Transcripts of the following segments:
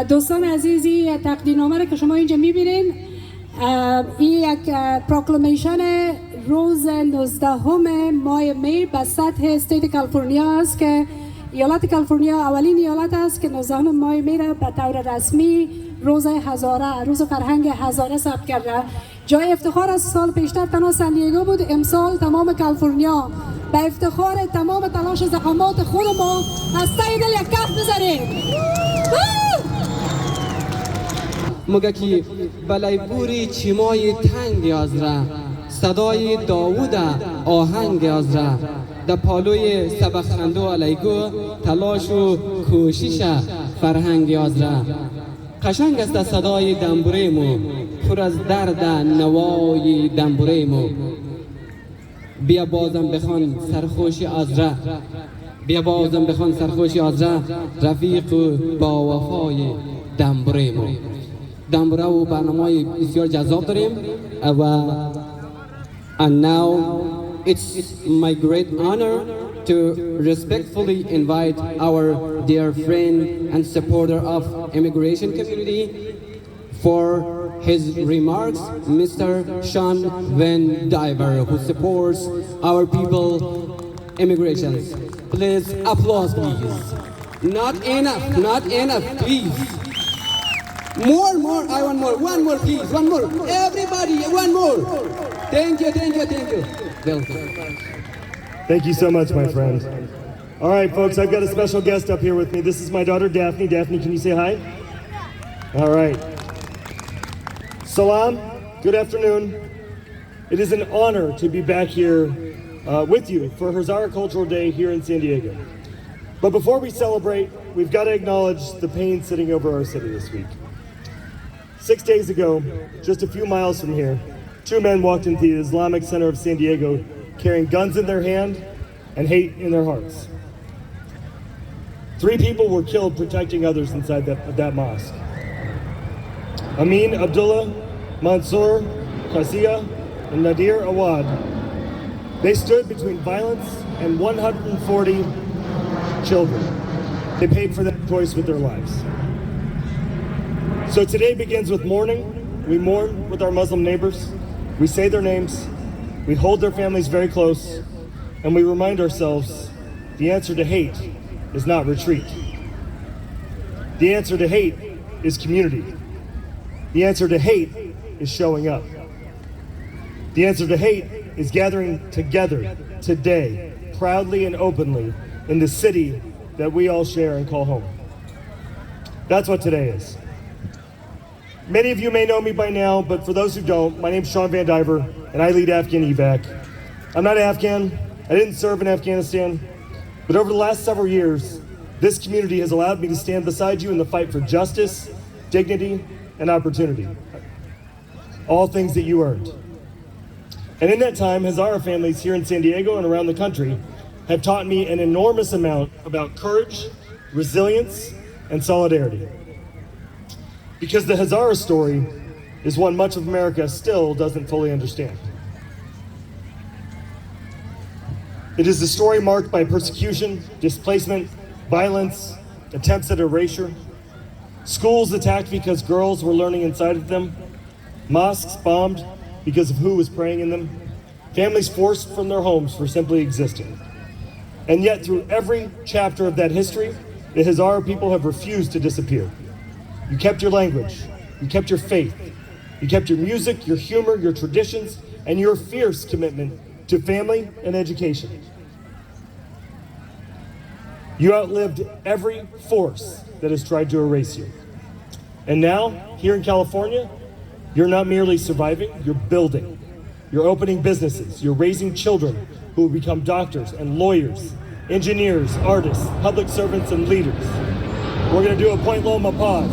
دوستان عزیزی، تقدیرنامه را که شما اینجا میبینین، این یک پروکلامیشن روز 19 ماه می به سطح استیت کالیفرنیا است که ایالت کالیفرنیا اولین ایالت است که 19 ماه می را به طور رسمی روز هزاره، روز فرهنگ هزاره ثبت کرده. جای افتخار از سال پیشتر تنها سن دیگو بود، امسال تمام کالیفرنیا. به افتخار تمام تلاش زحمات خود ما از ته دل یک کف بزنیم. مگه که بلای بوری چیمای تنگ از را، صدای داوود آهنگ از را، در پالوی سبخندو علیگو تلاش و کوشش فرهنگ از را. قشنگ است صدای دنبوره مو، پر از درد نوای دنبوره مو. بیا بازم بخوان سرخوشی از را، بیا بازم بخوان سرخوشی از را، رفیق و با وفای دنبوره مو. دنبوره و برنامه بسیار جذاب داریم و and now it's my great honor to respectfully invite our dear friend and supporter of immigration community for his remarks, Mr. Sean Van Diver, who supports our people immigrations. Please applause, please. Not enough, please. More, I want more. One more, please. One more. Everybody, one more. Thank you. Welcome. Thank you so much, my friend. All right, folks, I've got a special guest up here with me. This is my daughter, Daphne. Daphne, can you say hi? All right. Salam, good afternoon. It is an honor to be back here with you for Hazara Cultural Day here in San Diego. But before we celebrate, we've got to acknowledge the pain sitting over our city this week. 6 days ago, just a few miles from here, 2 men walked into the Islamic Center of San Diego carrying guns in their hand and hate in their hearts. 3 people were killed protecting others inside that mosque. Amin Abdullah, Mansour Qasia, and Nadir Awad. They stood between violence and 140 children. They paid for that choice with their lives. So today begins with mourning. We mourn with our Muslim neighbors. We say their names. We hold their families very close. And we remind ourselves the answer to hate is not retreat. The answer to hate is community. The answer to hate is showing up. The answer to hate is gathering together today, proudly and openly, in the city that we all share and call home. That's what today is. Many of you may know me by now, but for those who don't, my name is Sean Van Diver, and I lead Afghan evac. I'm not Afghan. I didn't serve in Afghanistan. But over the last several years, this community has allowed me to stand beside you in the fight for justice, dignity, and opportunity. All things that you earned. And in that time, Hazara families here in San Diego and around the country have taught me an enormous amount about courage, resilience, and solidarity. Because the Hazara story is one much of America still doesn't fully understand. It is a story marked by persecution, displacement, violence, attempts at erasure, schools attacked because girls were learning inside of them, mosques bombed because of who was praying in them, families forced from their homes for simply existing. And yet through every chapter of that history, the Hazara people have refused to disappear. You kept your language, you kept your faith, you kept your music, your humor, your traditions, and your fierce commitment to family and education. You outlived every force that has tried to erase you. And now, here in California, you're not merely surviving, you're building. You're opening businesses, you're raising children who will become doctors and lawyers, engineers, artists, public servants, and leaders. We're going to do a point loma pause.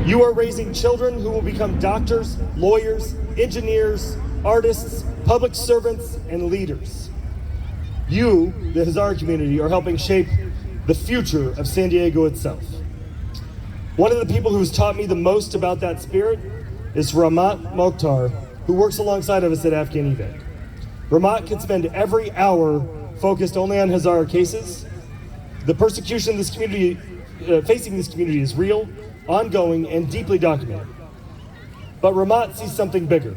You are raising children who will become doctors, lawyers, engineers, artists, public servants, and leaders. You, the Hazara community, are helping shape the future of San Diego itself. One of the people who's taught me the most about that spirit is Ramat Mokhtar, who works alongside of us at Afghan evac. Ramat can spend every hour focused only on Hazara cases. The persecution this community facing this community is real, ongoing, and deeply documented. But Ramat sees something bigger.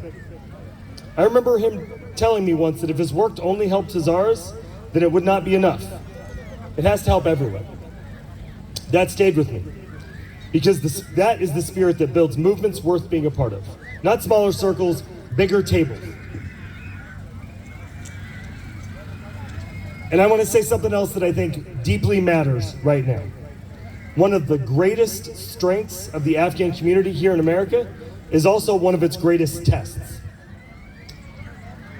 I remember him telling me once that if his work only helped Hazaras, then it would not be enough. It has to help everyone. That stayed with me, because that is the spirit that builds movements worth being a part of. Not smaller circles, bigger tables. And I want to say something else that I think deeply matters right now. One of the greatest strengths of the Afghan community here in America is also one of its greatest tests.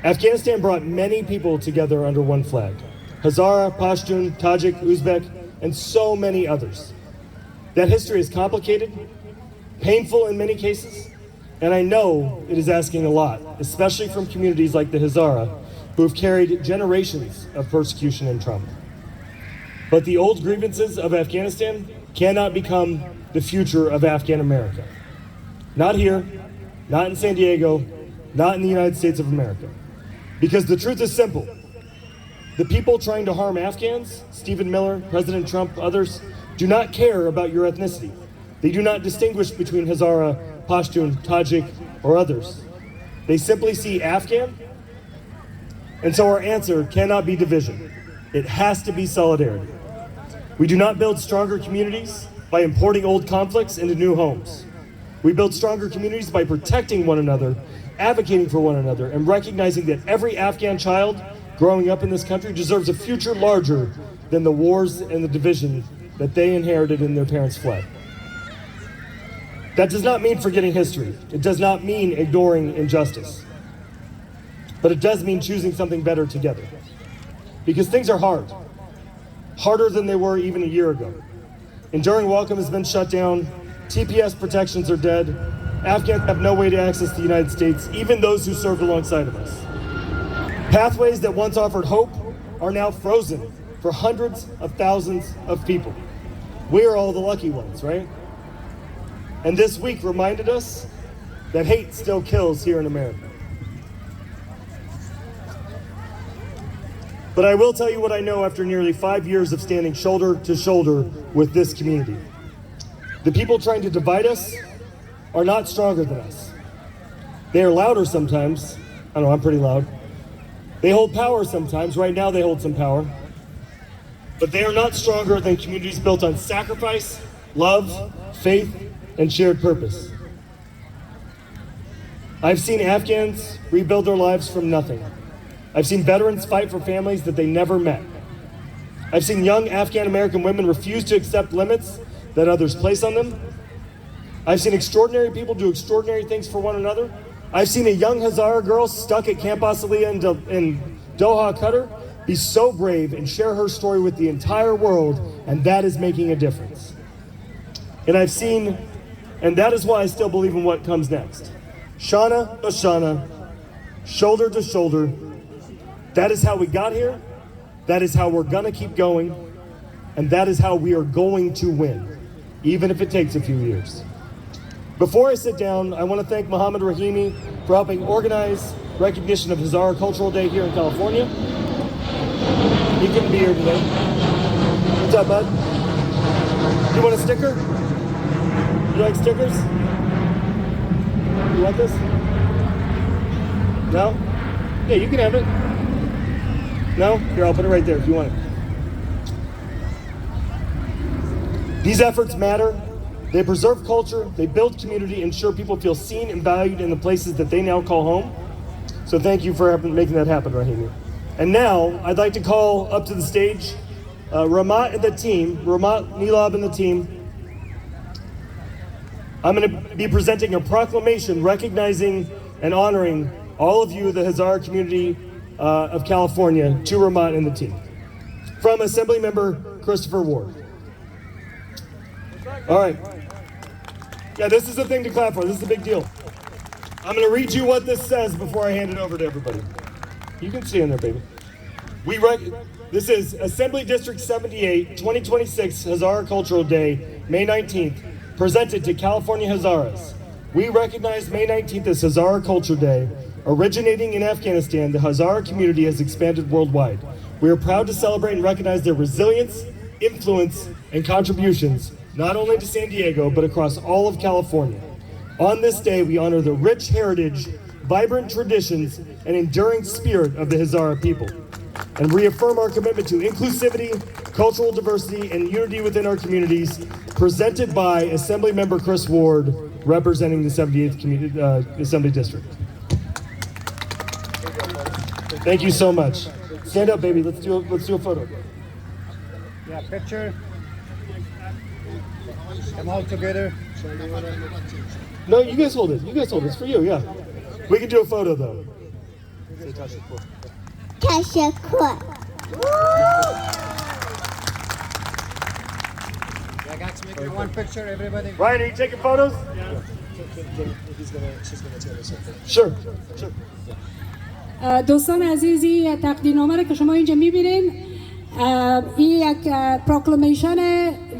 Afghanistan brought many people together under one flag. Hazara, Pashtun, Tajik, Uzbek, and so many others. That history is complicated, painful in many cases, and I know it is asking a lot, especially from communities like the Hazara, who have carried generations of persecution and trauma. But the old grievances of Afghanistan cannot become the future of Afghan America. Not here, not in San Diego, not in the United States of America. Because the truth is simple. The people trying to harm Afghans, Stephen Miller, President Trump, others, do not care about your ethnicity. They do not distinguish between Hazara, Pashtun, Tajik, or others. They simply see Afghan. And so our answer cannot be division. It has to be solidarity. We do not build stronger communities by importing old conflicts into new homes. We build stronger communities by protecting one another, advocating for one another, and recognizing that every Afghan child growing up in this country deserves a future larger than the wars and the division that they inherited in their parents' fled. That does not mean forgetting history. It does not mean ignoring injustice. But it does mean choosing something better together. Because things are hard. Harder than they were even a year ago. Enduring welcome has been shut down. TPS protections are dead. Afghans have no way to access the United States, even those who served alongside of us. Pathways that once offered hope are now frozen for hundreds of thousands of people. We are all the lucky ones, right? And this week reminded us that hate still kills here in America. But I will tell you what I know after nearly 5 years of standing shoulder to shoulder with this community. The people trying to divide us are not stronger than us. They are louder sometimes. I know, I'm pretty loud. They hold power sometimes. Right now they hold some power. But they are not stronger than communities built on sacrifice, love, faith, and shared purpose. I've seen Afghans rebuild their lives from nothing. I've seen veterans fight for families that they never met. I've seen young Afghan American women refuse to accept limits that others place on them. I've seen extraordinary people do extraordinary things for one another. I've seen a young Hazara girl stuck at Camp Asaliya in Doha, Qatar, be so brave and share her story with the entire world, and that is making a difference. And I've seen, and that is why I still believe in what comes next. Shana to Shana, shoulder to shoulder. That is how we got here. That is how we're gonna keep going. And that is how we are going to win, even if it takes a few years. Before I sit down, I want to thank Mohammed Rahimi for helping organize recognition of Hazara Cultural Day here in California. He couldn't be here today. What's up, bud? You want a sticker? You like stickers? You want this? No? Yeah, you can have it. No? Here, I'll put it right there if you want it. These efforts matter. They preserve culture, they build community, ensure people feel seen and valued in the places that they now call home. So thank you for making that happen, Rahimi. And now, I'd like to call up to the stage Ramat and the team, Ramat, Nilab and the team. I'm gonna be presenting a proclamation recognizing and honoring all of you, the Hazara community of California, to Ramat and the team. From Assembly Member Christopher Ward. All right. Yeah, this is the thing to clap for. This is a big deal. I'm going to read you what this says before I hand it over to everybody. You can see in there, baby. This is Assembly District 78, 2026 Hazara Cultural Day, May 19th, presented to California Hazaras. We recognize May 19th as Hazara Culture Day. Originating in Afghanistan, the Hazara community has expanded worldwide. We are proud to celebrate and recognize their resilience, influence, and contributions not only to San Diego, but across all of California. On this day, we honor the rich heritage, vibrant traditions, and enduring spirit of the Hazara people, and reaffirm our commitment to inclusivity, cultural diversity, and unity within our communities, presented by Assemblymember Chris Ward, representing the 78th Assembly District. Thank you so much. Stand up, baby. Let's do a photo. Yeah, picture. Come all together. No, you guys hold it. You guys hold it. It's for you, yeah. We can do a photo, though. تشکر. I got to make one picture, everybody. Ryan, are you taking photos? Sure. Sure. دوستان عزیزی تقدیرنامه را که شما اینجا میبینین این یک پروکلمیشن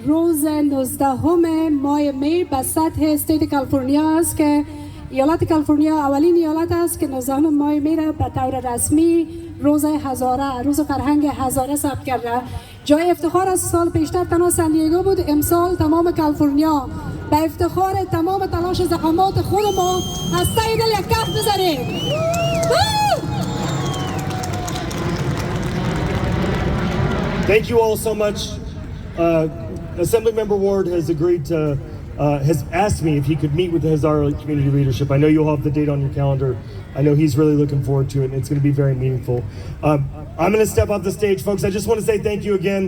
روز 19 ماه می به سطح استیت کالیفرنیا است که ایالت کالیفرنیا اولین ایالت است که 19 ماه می را به طور رسمی روز هزاره، روز فرهنگ هزاره ثبت کرده. جای افتخار از سال پیشتر تنها سن دیگو بود، امسال تمام کالیفرنیا. به افتخار تمام تلاش زحمات خود ما از ته دل یک کف بزنیم. Thank you all so much. Assemblymember Ward has agreed to, has asked me if he could meet with the Hazara community leadership. I know you'll have the date on your calendar. I know he's really looking forward to it, and it's going to be very meaningful. I'm going to step off the stage, folks. I just want to say thank you again.